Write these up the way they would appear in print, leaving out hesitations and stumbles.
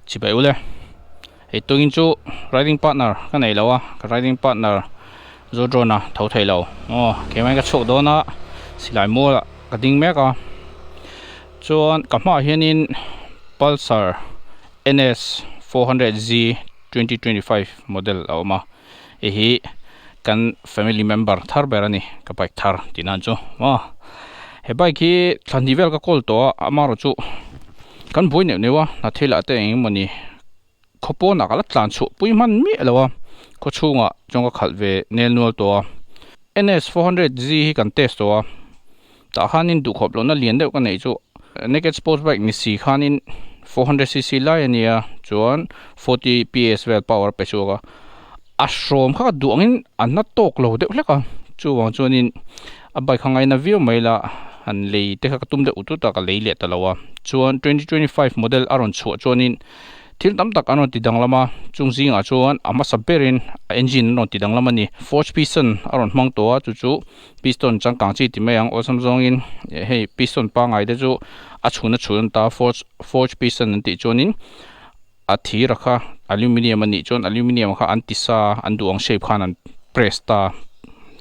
chỉ bảy ule hệ tôi in chú riding partner cái này lâu riding partner rồi rồi na thấu thầy lâu cái mấy cái chỗ đó nó xí lại mua là cái đinh mẹ à cho cảm ơn hiện in Pulsar NS 400Z 2025 model ở mà hi kan family member thar berani ka bike thar tinan chu he bike hi thani vel ka kol to amaro chu kan boi ne newa na thela te eng mani khopo na kala tlan chu pui man mi lawa ko chunga jonga khalve nel nual to NS 400Z hi kan test to ta khanin du khop lo na lian deuh ka nei chu naked sports bike ni si khanin 400cc la ania chuan 40 PS well power pe chuga ashrom kha duangin anna tok lo deuh hleka chuwang chuanin a bike khangai na view maila an lei te kha tum de utu ta ka lei le ta lawa chuan 2025 model aron chu chuanin thil tam tak anon ti danglama chungzinga chuan ama saberin engine non ti danglama ni forge piston aron hmang to a chu piston changkang chi ti mayang osam zongin hei piston pa ngai de chu a chhuna chhun ta forge piston ti chuanin a thi rakha aluminium ani chon aluminium kha antisa anduang shape khan an press ta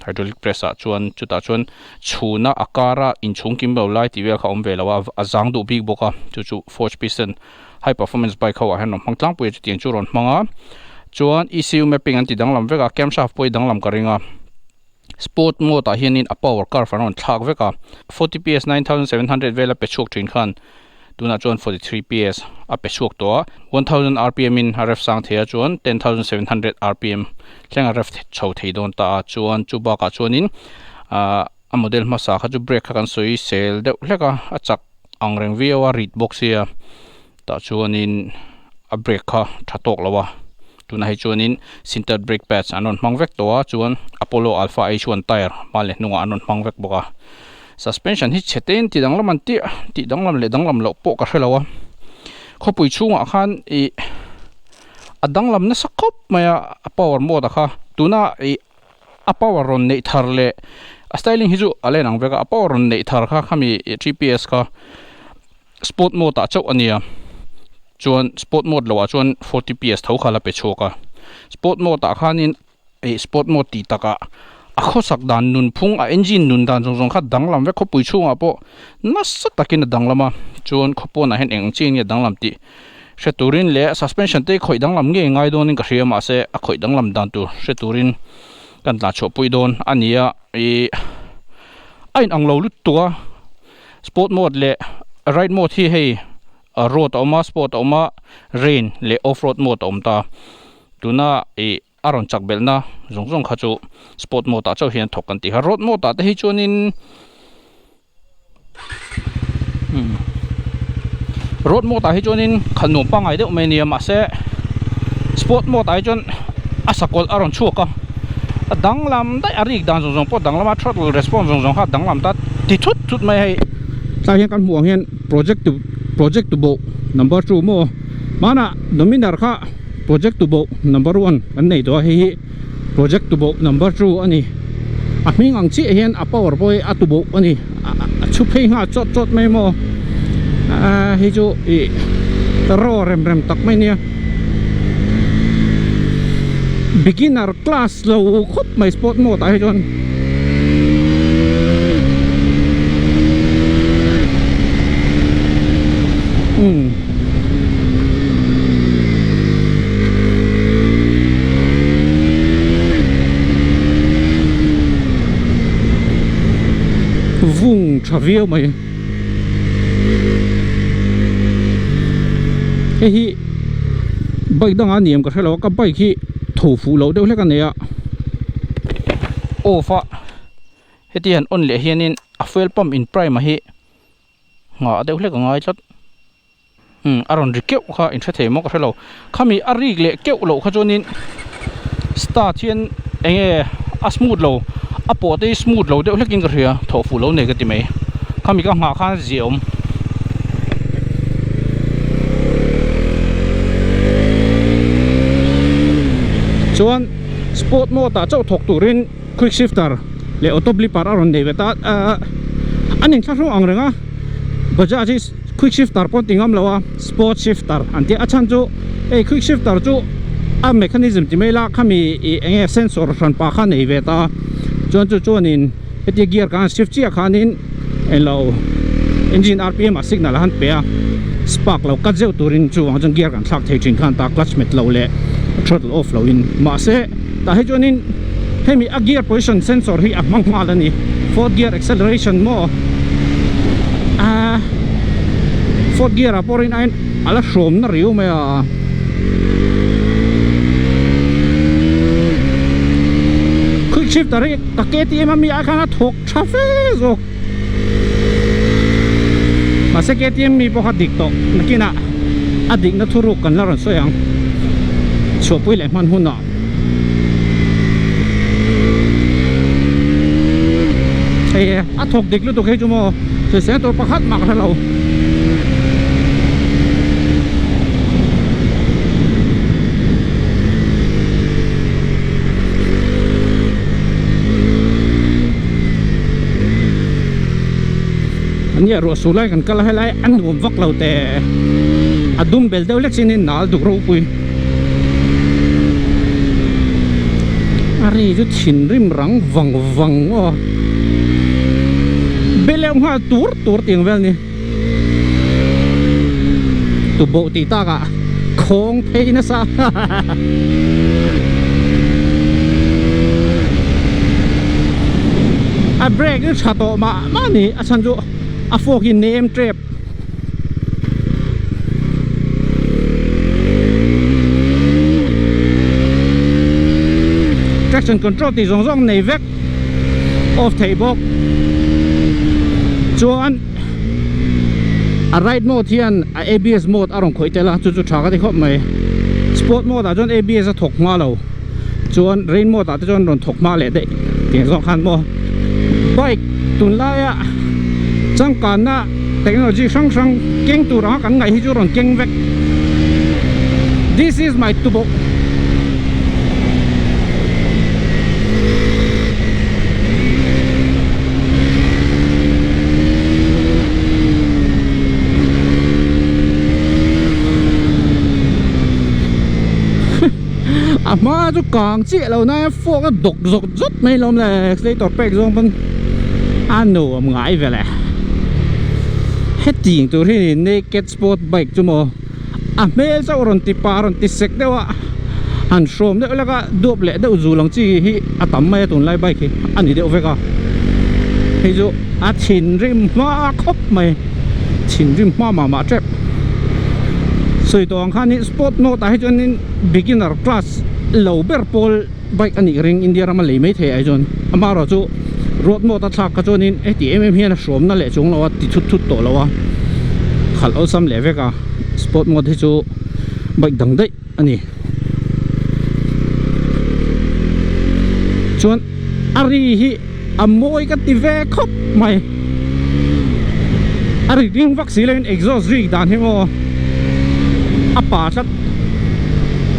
hydraulic press a chuan chuta chuan chhuna akara inchung kimbo lai ti vel kha omve lawa azang du big boka chu forge piston high performance bike khawa hanom hangtlang pui tiang chu ron hmanga chuan ECU mapping an ti danglam veka camshaft poi danglam karinga sport mode a hianin a power car fanon thak veka 40 PS 9700 vela pechuk thin khan tuna chuan 43 PS a pechuk to 1000 rpm in ref sang thea chuan 10700 rpm tlenga ref chho thei don ta chuan chuba ka chuanin a model masa kha chu brake kan soi sel deuh hleka a chak angreng viewa read box ya ta chuanin a brake kha thatok lawa tuna hi chuanin sintered brake pads anon hmangvek to a chuan Apollo Alpha H1 tire male nunga anon hmangvek boka suspension hi cheten ti danglam an ti danglam le danglam lo po ka helawa khopui chunga khan I adanglam na sakop maya power mode kha tuna a power ron nei thar le a styling hi chu ale nang veka a power ron nei thar kha khami GPS kha sport mode ta chau ania chuan sport mode lo a chuan 40 PS thau khala pe choka sport mode ta khanin sport mode ti taka a khosak dan nun phung a engine nun dan jong kha danglam ve khopui chunga po nasak takin danglama chuan khopona hen eng chin ya danglam ti sheturin le suspension te khoi danglam nge ngai donin ka hriama se a khoi danglam dan tu sheturin kan la cho pui don ania ain anglo lut tua sport mode le ride mode hi hei road oma sport oma rain le off road mode omta tuna aron chakbelna zongzong khachu sport mode ta chau hian thokan ti ha road mode ta te hi chuanin road mode ta hi chuanin khalnom pangai deuh meniam ase sport mode ai chon asakol aron chuka danglam dai arik dan zongzong po danglama throttle response zongzong kha danglam ta ti thut mai hai ta hian kan muang hian project TUBOH number 2 mo mana dominar kha project TUBOH number 1 an nei to hi project TUBOH number 2 ani a ming ang chi hian a power boy a TUBOH ani a chuphei nga chot mai mo hi chu ro rem tak mai nia beginner class lo khop mai sport mode ai chon vung chavio mai hi bike dang aniam ka thelo ka bike hi thofu lo deuh hleka neya ofa hetian on le hianin a fuel pump in prime hi nga deuh hleka ngai chat aron rikeu kha in thethei mo ka thelo khami arik le keu lo kha chonin start hian enge a smooth lo apo te smooth lo deuh hlekin ka hria thofu lo ne ka ti mai khami ka nga khan ziom chuan sport mode ta chau thok turin quick shifter le auto blipper aron nei beta anin thlasung angrenga Bajaj quick shifter pon tingam lawa sport shifter anti achan chu ei quick shifter chu a mechanism ti mela khami enge sensor ran pa kha nei ve ta chon chu chonin eti gear kan shift chi khanin elo engine rpm a signal han pe spark lo kat zeu turin chu ang gear kan thak thei thin khan ta clutch met lo le throttle off lo in ma se ta he chonin hemi a gear position sensor hi a mangma lani fourth gear acceleration mo fourth gear a porin ain ala shom na riu me a quick shifter hi ta KTM mi a khana thok thafe zo ma se KTM mi po hadik to nakina adik na thuruk kan laron so yang chopui le man huna ei a thok dik lu to khei chu mo se se to pakhat mak thalo anh ro sulai kan kala helai an wom vak lo te adum bel deu lek sinin nal du ro pui ari ju thin rim rang wang wang o belem ha tur ting vel ni tu bo ti ta ka khong phei na sa a break ni chato ma ni a chan ju a fucking name trap traction control thì rong này vec off table chuan a right mode hian a ABS mode arong khoi tela chu thaka ti khop mai sport mode a jon ABS a thok ma lo chuan rain mode a jon ron thok ma le de ti rong khan mo bike tun la ya chang kan na technology sang keng tu ra kan ngai hi chu ron keng vek this is my TUBOH mà chú càng chị lâu nay phô cái đục rụt rút mấy lông là lấy tọt bẹc xong bên ăn nổ ngái về lại hết tiền tôi thì naked sport bike chú mò mấy sao rồi tipa rồi tisek đâu ạ anh xôm đấy là cái đuốc lệ đâu dù lòng chi hi tắm mấy tuần lại bike anh đi đâu về cả thì chú chỉnh rim mà khóc mày chỉnh rim mà trap soi toang khan sport mode ta cho nên beginner class low ber pol bike ani ring India ma lei mai the ai jon amaro chu road mode ta thak ka chonin ATM hian shom na le chung lawa ti thut to lawa khal o sam le veka sport mode hi chu bike dang dai ani chon ari hi amoi ka ti ve khop mai ari ring vaccine len exhaust rig dan hi mo apa chat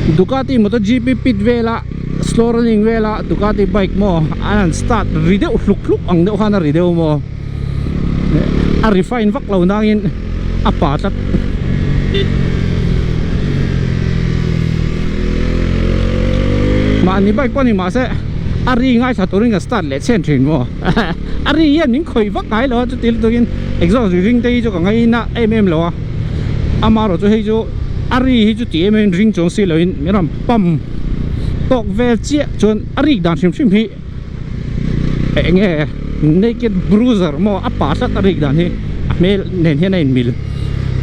Ducati MotoGP pit vela slow running vela Ducati bike mo an start rideu hluk ang deu khana rideu mo a refine vak lo nangin apa chat ma ni bike poni ma se ari ngai sa toring start le chen thin mo ari yen ning khoi vak kai lo chu til tuin exhaust ring te chu ka ngai na lo amaro chu hei chu ari hi chu ti men ring chong si loin miram pam tok ve chia chon ari dan sim hi enge naked bruiser mo apa sa ari dan hi mel nen hian in mil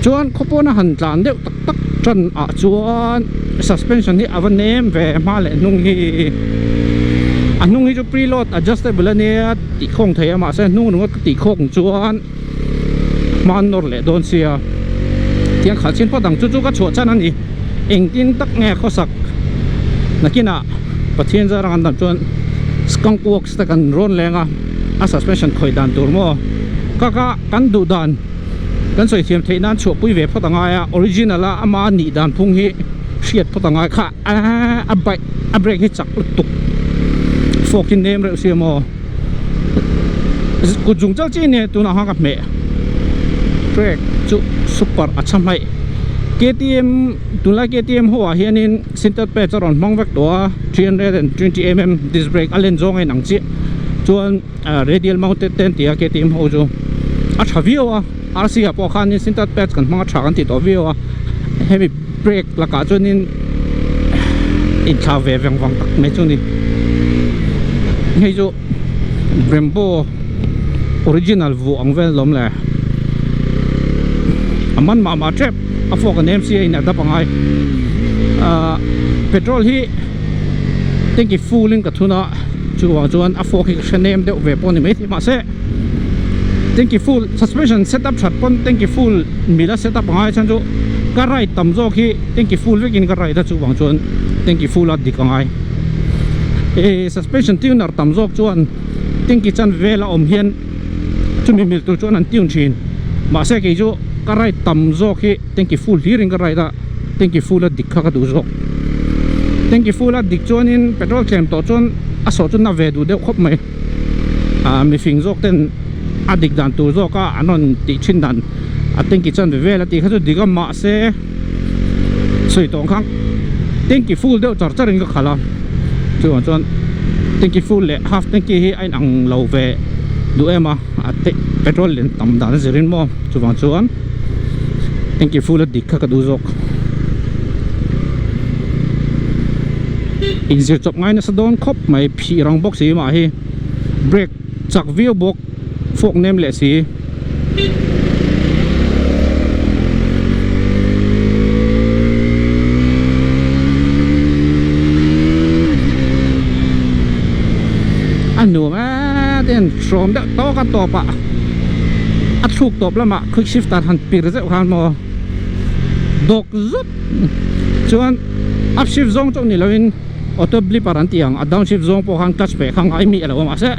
chon khopona han tlan deuh tak tak tran a chuan suspension hi avan nem ve ma le nung hi anung hi chu preload adjustable ani ti khong thei ama se nung nung ti khong chuan man nor le don sia tiếng khá trên phát đằng chú các chỗ chân anh anh tin tắc nghe khó sặc là kia nè và thiên gia đang làm chuyện skunk works ta cần rôn lên à suspension khởi đàn tour mo các cán đủ đàn cán sợi thiêm thấy nan chỗ bùi về phát đằng ai original là ama nị đàn phung hi siết phát đằng ai khá break hi chắc tục fucking name rồi xem mo cột dùng chắc chi nè tôi nào học gặp mẹ break chu super acham hai KTM tunla KTM ho hianin sinter pe charon mangvek to 320mm disc brake alen zong ai nang chi chuan radial mounted ten tia KTM ho chu a thavio RC a po khan in sinter pe kan hmanga tha kan ti to vio heavy brake laka chuan in tha ve veng wang tak me chu ni hei chu Brembo original vu angvel lom le aman ma trap a fok an MCA in da pangai petrol hi tanki full in ka thuna chuwa chuan a fok hi shanem de ve pon ni me ma se tanki full suspension setup chat pon tanki full mila setup pangai chan chu ka right tam zo khi tanki full vekin ka right da chuwang chuan tanki full a dikangai suspension tuner tam zo chuan tanki chan vela om hian chumi mil tu chuan an tiun thin ma se ke chu ka right tam zo khi tanki full hiring ka right da tanki full a dik kha ka du zo tanki full a dik chuan in petrol claim to chuan a so chun na ve du de khop mai mi fing zok ten a dik dan tu zo ka anon ti chin dan a tanki chan ve la ti kha chu diga ma se soi tong khang tanki full de char charing ka khala chuan tanki full le half tanki hi ain ang lo ve du ema ate petrol len tam dan zerin mo chuan tanki full a dik kha ka du zok injir chop ngai na sa don khop mai phi rang box si ma hi brake chak view box fok nem le si anu ma ten from da to ka to pa a thuk top lama quick shift tar han pir ze khan mo dok zut chuan up shift zong chong ni loin auto blip aran tiang a down shift zong po khang clutch pe khang ai mi alo ma se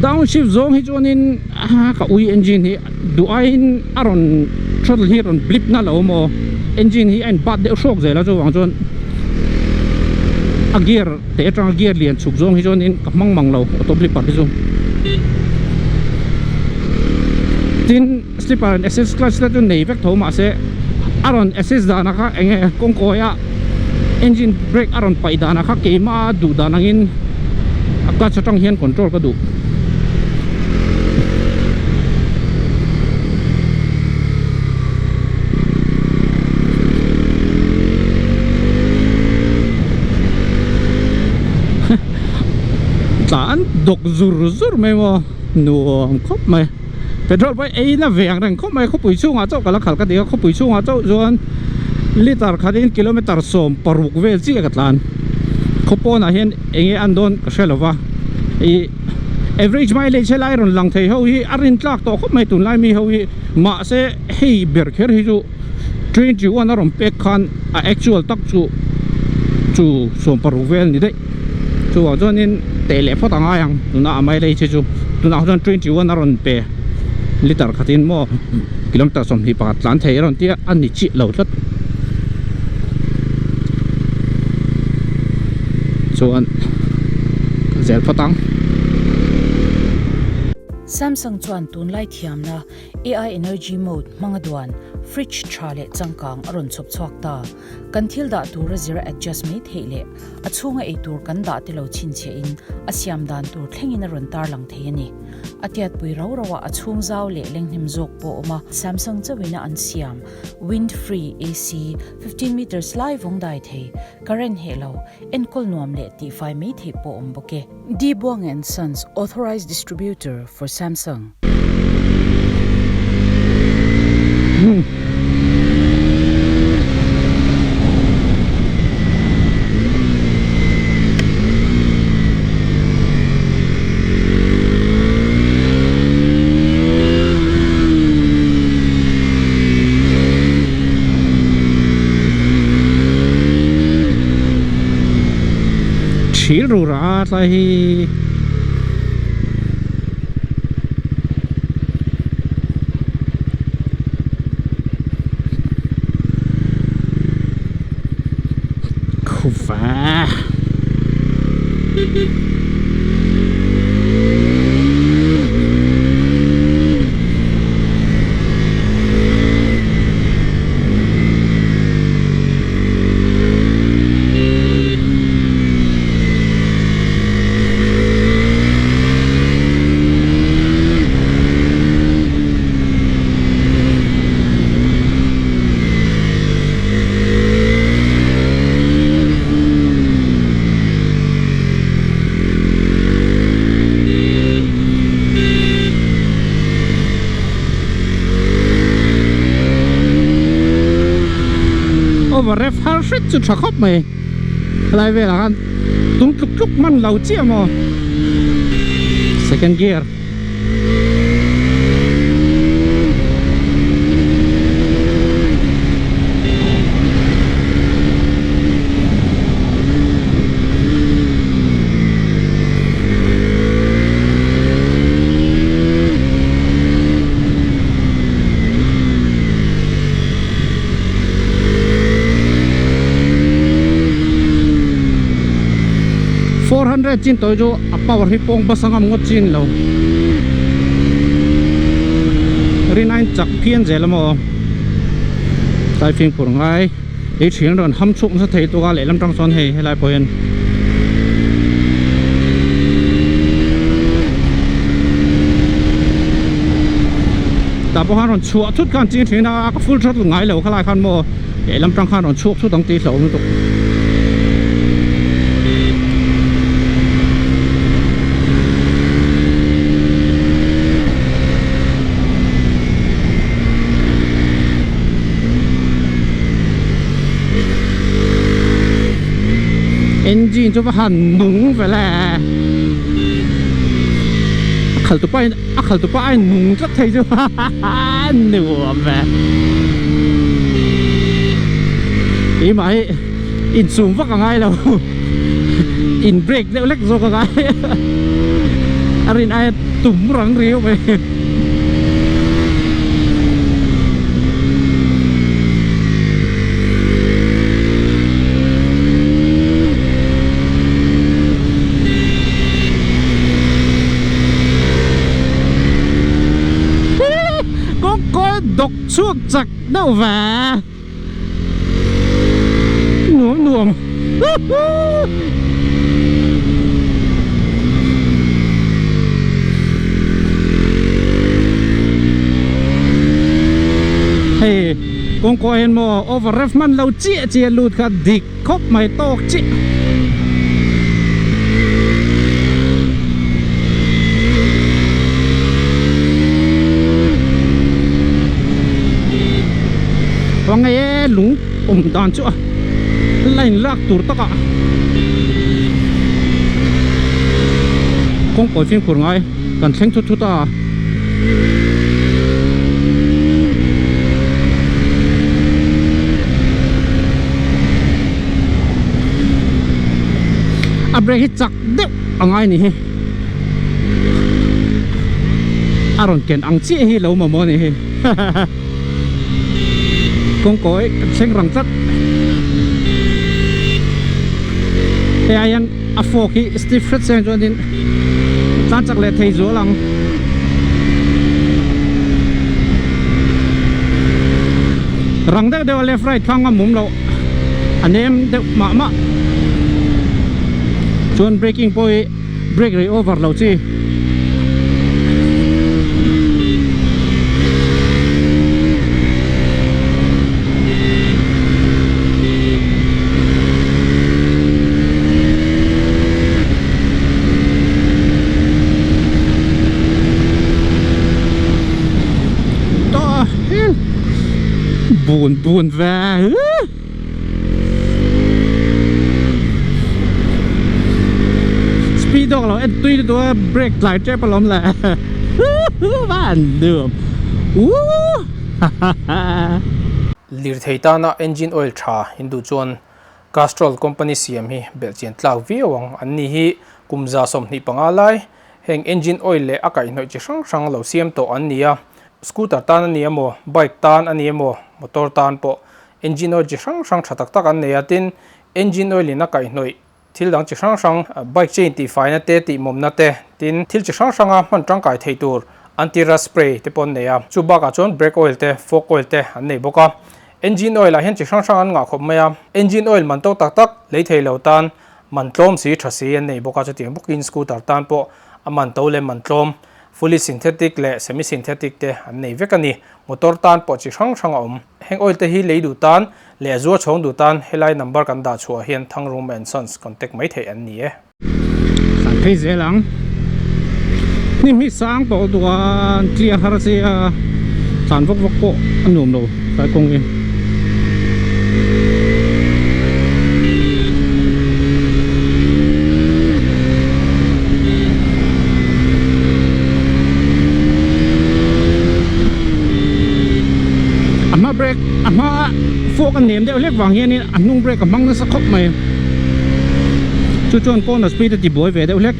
down shift zong hi chuan in ka ui engine hi du ain aron throttle hi ron blip na lo mo engine hi an bat de shok ze la chu wang chuan a gear te atang gear lian chuk zong hi chuan in ka mang lo auto blip par hi chu tin slipper and assist clutch la chu nei vek tho ma se aron assist da na kha enge kong ko ya engine brake aron pai da na kha ke ma du da nangin a clutch atang hian control ka du tan dok zur mai mo nuam khop mai petrol pai ei na veng rang khop mai khopui chunga chaw kala khal ka de khopui chunga chaw zon liter kharin kilometer som paruk vel chi ka tlan khopona hian enge andon ka shelova e average mileage helai ron lang thei ho hi arin tlak to khop mai tun lai mi ho hi ma se hei ber kher hi chu 21 aron pek khan a actual tak chu som paruk vel ni dei chu wa zonin tele phota nga yang tuna amai lei chu tuna 21 aron pe liter khatin mo kilometer som hi pa tlan thei ron tia an ni chi lo tlat chuan zel phatang Samsung chuan tun lai thiamna AI energy mode mangaduan fridge thale changkang aron chop chuak ta kan thil da tur zero adjust me theile achunga ei tur kan da te lo chin che in asiam dan tur thlengin aron tar lang theini atiat pui ro rawa achung zaw le lenghnim jok po oma Samsung chawina an siam wind free AC 15 meters live ong dai the current hello enkol nuam le ti 5 me the po omboke TUBOH and Sons authorized distributor for Samsung thil ru ra ta hi khuwa overref har shit chu thakop mai lai ve la kan tung tuk tuk man lau chi mo second gear chin tôi jo power hi pong basangam ngot chin lo rin ein chak phian zelamo tai phim pur ngai e thing ron ham chuk sa thei to ga le lam tang son he helai poen ta bo han ron chua thut kan chin thing na ka full throttle ngai lo khalai khan mo e lam tang khan ron chuk thu tang ti lo nu to engine cho han nung về là khẩu tụ bay nung rất thấy chứ nửa về ý mày in zoom vắt cả ngay đâu in brake đều lách rồi cả ngay arin ai tụm răng riêu về độc chuột chặt đâu và nuông nuông hey con coi mò overref man lâu chia chia lụt cả địch khóc mày to chị và nghe lúng đàn chỗ lạnh lạc tụt tất cả không có phim của ngay cần xem chút chút ta break chak deuh angai ni hi aron ken ang chi hi lo ma mo ni hi con cối xanh răng rất thế anh à phô khi Steve Fritz cho nên ta chắc là thầy rúa lòng răng đấy đều left right thang ngắm mồm lộ anh em đều mạ chuan breaking point break rồi over lộ chi buồn và speed dog là em tuy tôi break lại trap lắm là bạn được lir theita na engine oil tha hindu chuan Castrol company siam hi belchian tlau viawang anni hi kumza som ni pangalai heng engine oil le akai noi chi sang sang lo siam to annia scooter tan ani amo bike tan ani amo motor tan po engine oil chi sang sang thatak tak an neya tin engine oil ina kai noi thil dang chi sang sang bike chain ti faina te ti mom na te tin thil chi sang sang a man tang kai theitur anti rust spray te pon neya chuba ka chon brake oil te fork oil te an nei boka engine oil a hen chi sang sang an nga khop maya engine oil man to tak tak lei thei lo tan man tlom si thasi an nei boka cha tiang bukin scooter tan po aman to le man tlom fully synthetic le semi synthetic te an nei vekani motor tan po chi sang sang om heng oil te hi leidu tan le zo chong du tan helai number kan da chua hian thangrung and sons contact mai thei an ni e san thei zelang ni mi sang to duan clear har se a san vok vok po anum lo sai kong in phô kan nem deuh lek wang hian in an hnung brake mang na sa khop mai chu chuan pawh na speed ti boy ve deuh lek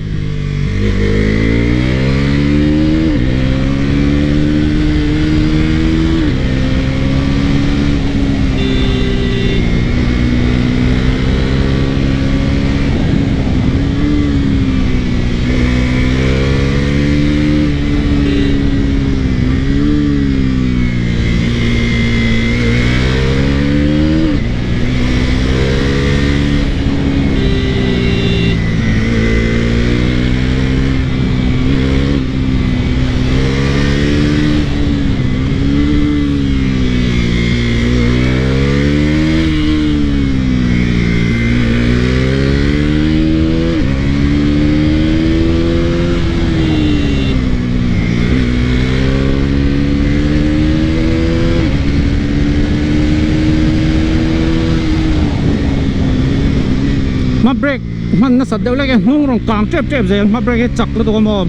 ma brake man na sat deuh lek hnung rong kang trep trep zen ma brake chak la to mo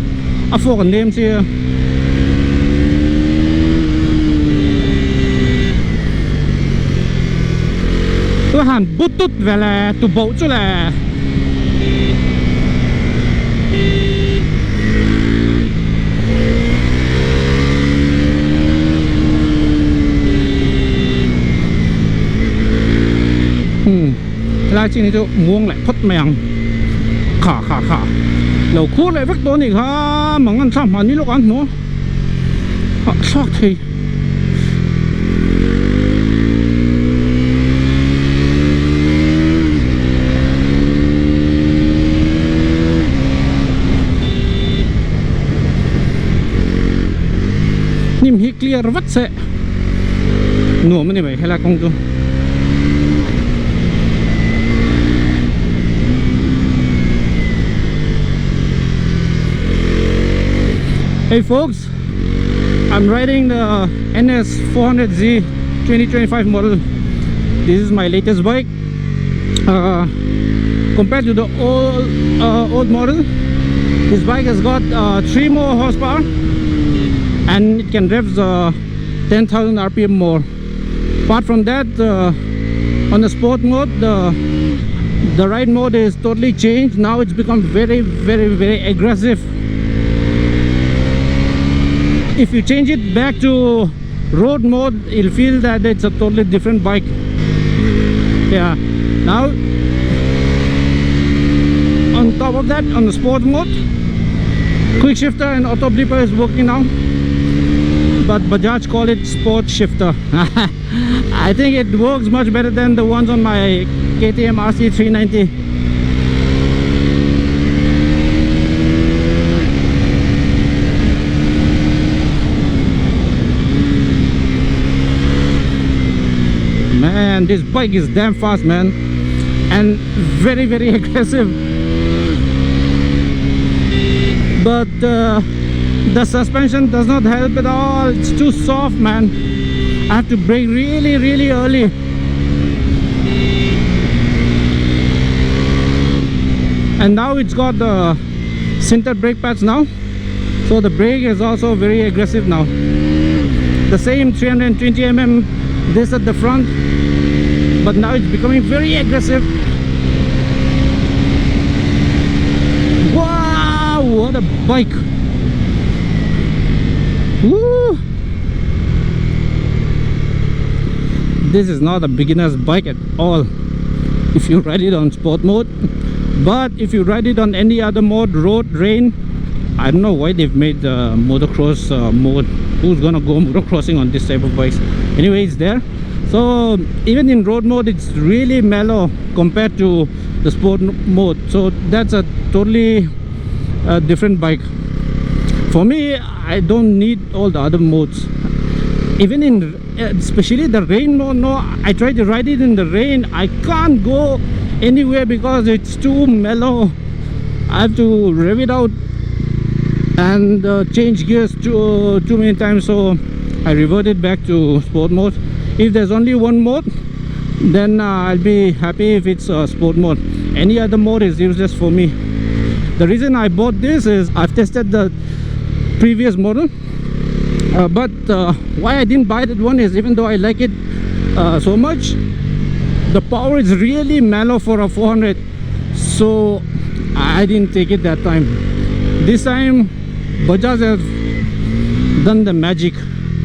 a phô kan nem si tôi hẳn bút tút về là tụ bộ chứ là lại chỉ này cho muông lại phất mèng khả lẩu cút lại vắt to này ha mà ngăn sao mà ní lúc ăn nó sót thì nim hi clear vắt sẽ nổ mà này vậy hay là không chứ. Hey folks, I'm riding the NS 400Z 2025 model. This is my latest bike. Compared to the old model, this bike has got 3 more horsepower and it can rev 10,000 RPM more. Apart from that, on the sport mode, the ride mode is totally changed. Now it's become very aggressive. If you change it back to road mode, you'll feel that it's a totally different bike. Yeah. Now, on top of that, on the sport mode, quick shifter and auto blipper is working now, but Bajaj call it sport shifter. I think it works much better than the ones on my KTM RC 390. Man, this bike is damn fast, man, and very aggressive. But the suspension does not help at all. It's too soft, man. I have to brake really early. And now it's got the sintered brake pads now, so the brake is also very aggressive now. The same 320 mm this at the front, but now it's becoming very aggressive. Wow, what a bike! Woo! This is not a beginner's bike at all if you ride it on sport mode, but if you ride it on any other mode, road, rain, I don't know why they've made the motocross mode. Who's gonna go motocrossing on this type of bikes? Anyway, it's there. So even in road mode, it's really mellow compared to the sport mode. So that's a totally different bike. For me, I don't need all the other modes. Even in especially the rain mode, no, I try to ride it in the rain. I can't go anywhere because it's too mellow. I have to rev it out and change gears too many times, so I reverted back to sport mode. If there's only one mode, then I'll be happy if it's sport mode. Any other mode is useless for me. The reason I bought this is I've tested the previous model, but why I didn't buy that one is, even though I like it, so much. The power is really mellow for a 400, so I didn't take it that time. This time Bajaj have done the magic.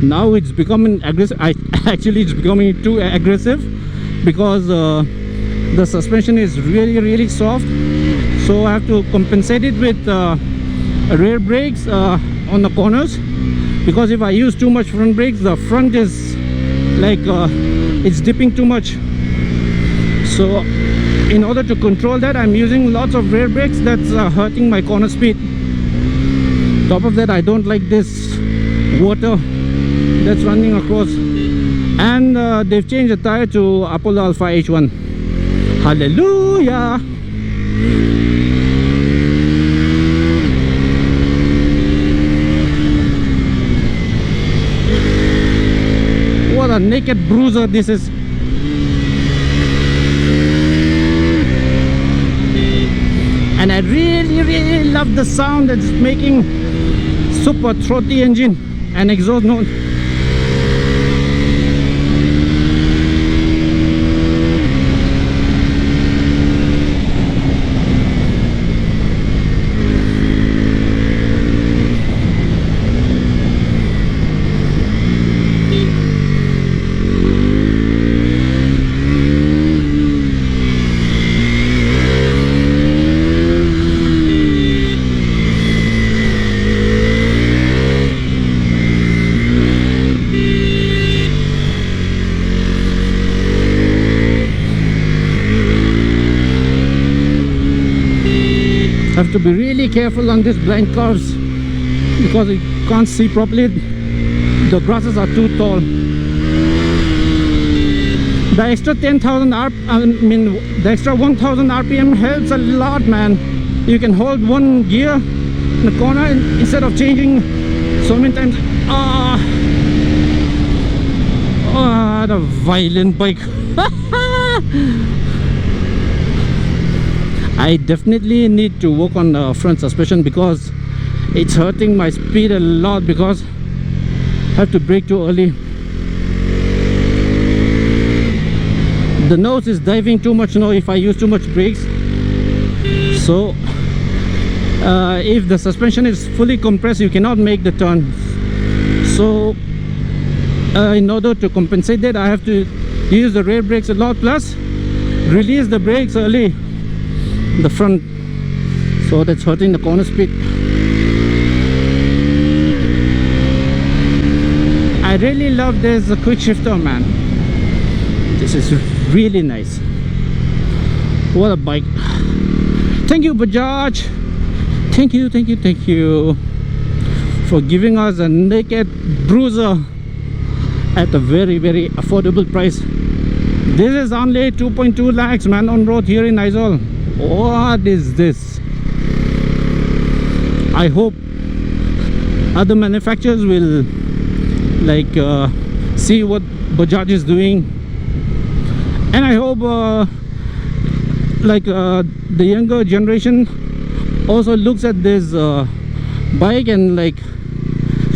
Now it's becoming aggressive. Actually it's becoming too aggressive, because the suspension is really soft, so I have to compensate it with rear brakes on the corners, because if I use too much front brakes, the front is like it's dipping too much. So in order to control that, I'm using lots of rear brakes. That's hurting my corner speed. Top of that, I don't like this water that's running across. And they've changed the tire to Apollo Alpha H1. Hallelujah! What a naked bruiser this is. And I really love the sound that's making. Super throaty engine and exhaust note. Have to be really careful on these blind curves, because you can't see properly. The grasses are too tall. The extra 10,000 the extra 1,000 RPM helps a lot, man. You can hold one gear in the corner instead of changing so many times. The violent bike. I definitely need to work on the front suspension, because it's hurting my speed a lot, because I have to brake too early. The nose is diving too much now if I use too much brakes. So if the suspension is fully compressed, you cannot make the turn. So in order to compensate that, I have to use the rear brakes a lot, plus release the brakes early, the front. So that's hurting the corner speed. I really love this quick shifter, man. This is really nice. What a bike. Thank you, Bajaj. Thank you for giving us a naked bruiser at a very affordable price. This is only 2.2 lakhs, man, on road here in Aizawl. What is this? I hope other manufacturers will like see what Bajaj is doing, and I hope the younger generation also looks at this bike and like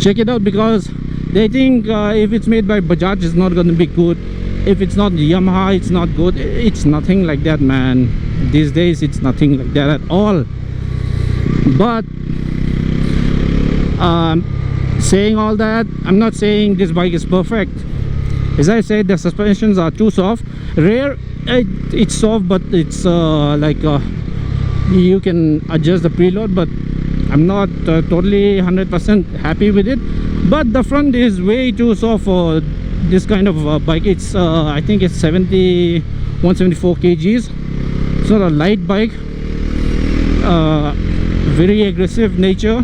check it out, because they think if it's made by Bajaj, it's not going to be good. If it's not Yamaha, it's not good. It's nothing like that, man. These days it's nothing like that at all. But saying all that, I'm not saying this bike is perfect. As I said, the suspensions are too soft. Rear, it's soft, but it's you can adjust the preload, but I'm not totally 100% happy with it. But the front is way too soft for this kind of bike. It's I think it's 174 kgs. It's not a light bike. Very aggressive nature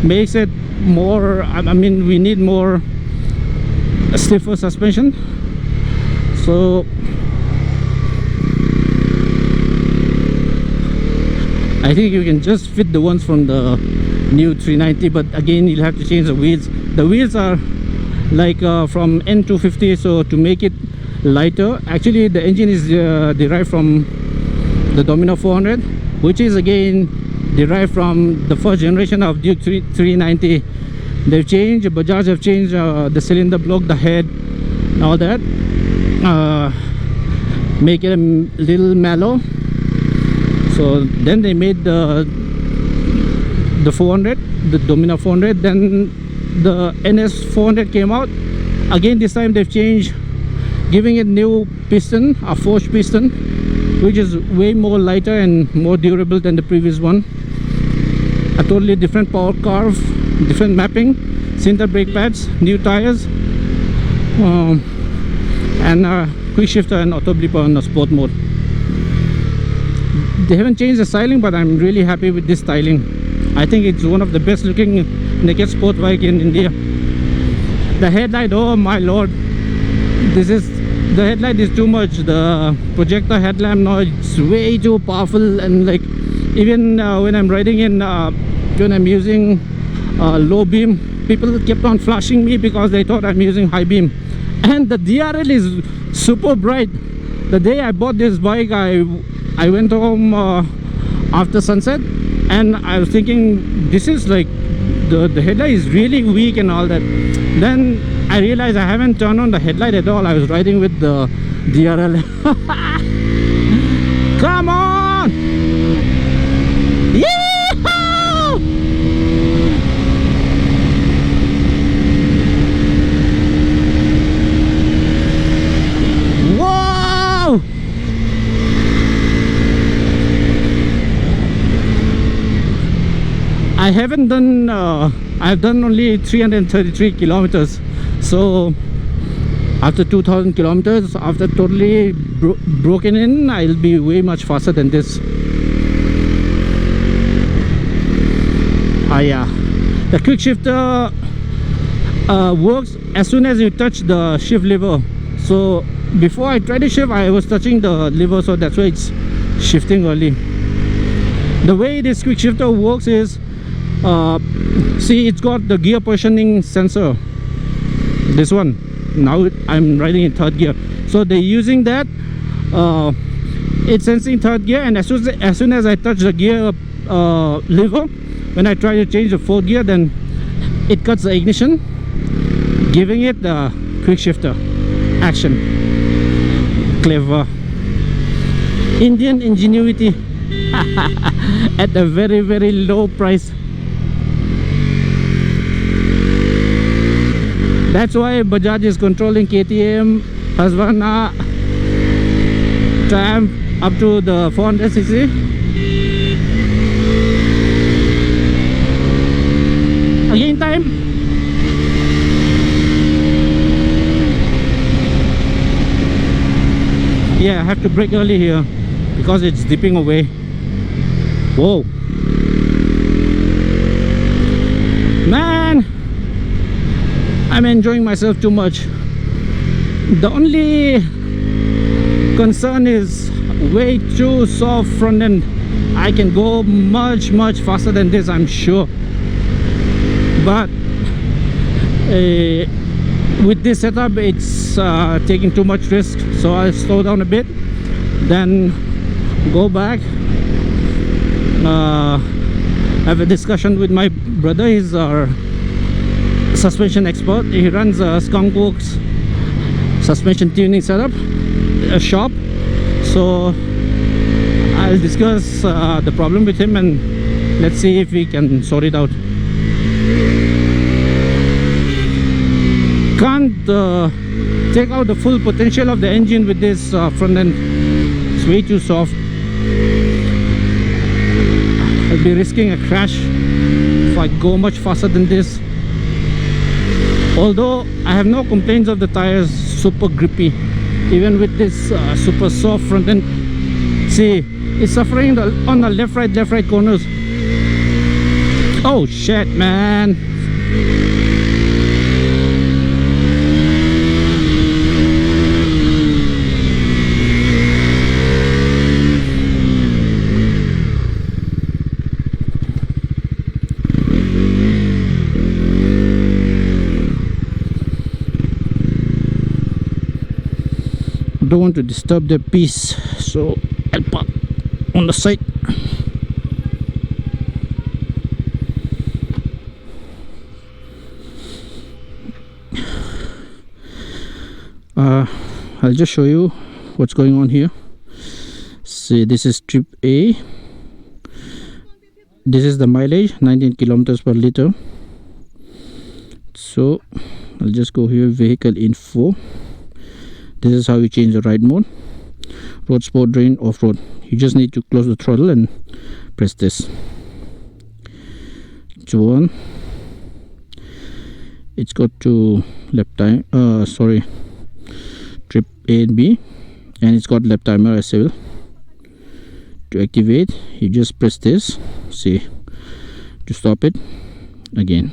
makes it more, I mean, we need more stiffer suspension. So I think you can just fit the ones from the new 390, but again you'll have to change the wheels. The wheels are like from N250, so to make it lighter, actually the engine is derived from the Domino 400, which is again derived from the first generation of Duke 390. They've changed, Bajaj have changed the cylinder block, the head, and all that. uh, make it a little mellow. So then they made the 400, the Domina 400. Then the NS 400 came out again. This time they've changed, giving it new piston, a forged piston, which is way more lighter and more durable than the previous one. A totally different power curve, different mapping, center brake pads, new tires, and quick shifter and auto blipper on the sport mode. They haven't changed the styling, but I'm really happy with this styling. I think it's one of the best looking naked sport bike in India. The headlight, oh my lord, the headlight is too much. The projector headlamp now, it's way too powerful, and like even when I'm riding in when I'm using low beam, people kept on flashing me because they thought I'm using high beam. And the DRL is super bright. The day I bought this bike, I went home after sunset, and I was thinking, this is like the headlight is really weak and all that. Then I realized I haven't turned on the headlight at all. I was riding with the DRL. Come on! Yee-hoo! Whoa! I haven't done I've done only 333 kilometers. So after 2000 kilometers, after totally broken in, I'll be way much faster than this. Yeah, the quick shifter works as soon as you touch the shift lever. So before I tried to shift, I was touching the lever, so that's why it's shifting early. The way this quick shifter works is, see, it's got the gear positioning sensor, this one. Now I'm riding in third gear, so they're using that. It's sensing third gear, and as soon as I touch the gear lever, when I try to change the fourth gear, then it cuts the ignition, giving it the quick shifter action. Clever Indian ingenuity at a very, very low price. That's why Bajaj is controlling KTM, Husqvarna, Triumph up to the 400cc. Again time. Yeah, I have to brake early here because it's dipping away. Whoa. Man, I'm enjoying myself too much. The only concern is way too soft front end. I can go much faster than this, I'm sure, but with this setup it's taking too much risk, so I'll slow down a bit, then go back, have a discussion with my brother. He's our suspension expert. He runs a Skunk Works suspension tuning setup, a shop, so I'll discuss the problem with him and let's see if we can sort it out. Can't take out the full potential of the engine with this front end. It's way too soft. I'll be risking a crash if I go much faster than this. Although I have no complaints of the tires, super grippy even with this super soft front end. See, it's suffering on the left right corners. Oh shit, man. Don't want to disturb their peace, so I'll park on the side. I'll just show you what's going on here. See, this is trip A. This is the mileage, 19 kilometers per liter. So I'll just go here, vehicle info. This is how you change the ride mode: road, sport, drain, off-road. You just need to close the throttle and press this. One, it's got to lap time, trip A and B, and it's got lap timer as well. To activate, you just press this. See, to stop it again.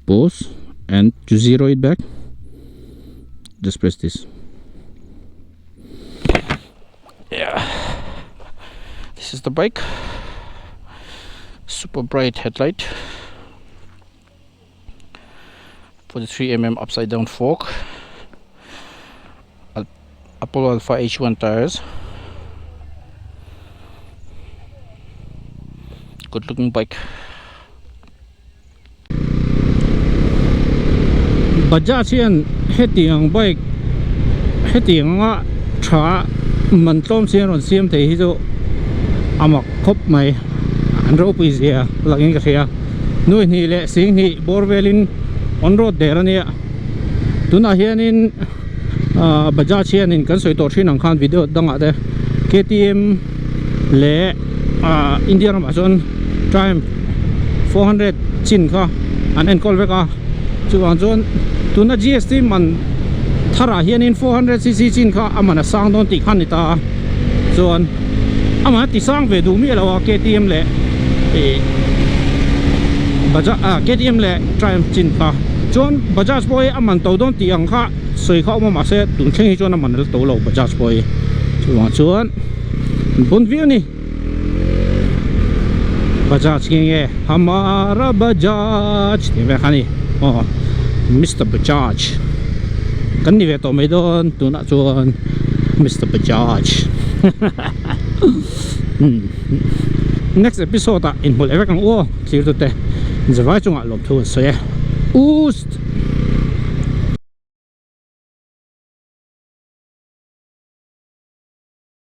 Pause, and to zero it back, just press this. Yeah, this is the bike. Super bright headlight, 43mm upside down fork, Apollo Alpha H1 tires. Good looking bike. Bajaj hian hetiang bike hetiang nga tha man tom sian ron siam te hi zo amak khop mai an ro pi zia lagin ka thia noi ni le sing ni borvelin on road der ania tuna hianin Bajaj hianin kan soi tor thin ang khan video danga de KTM le Indian Amazon Triumph 400 chin kha an encol veka chuwang chon tuna GST man thara hianin 400cc chin kha amana sang don ti khan ni ta chon ama ti sang ve du mi lawa KTM le Bajaj KTM le Triumph chin kha chon Bajaj boy aman to don ti ang kha soi kha ma se tun theng hi chon aman to lo Bajaj boy chuwang chon bon view ni Bajaj nge hamara Bajaj ni ve khani Mr. Bajaj kan ni ve to mai don tuna chuan Mr. Bajaj. Next episode in hol evek ang clear to te zawai chunga lom thu so ye ust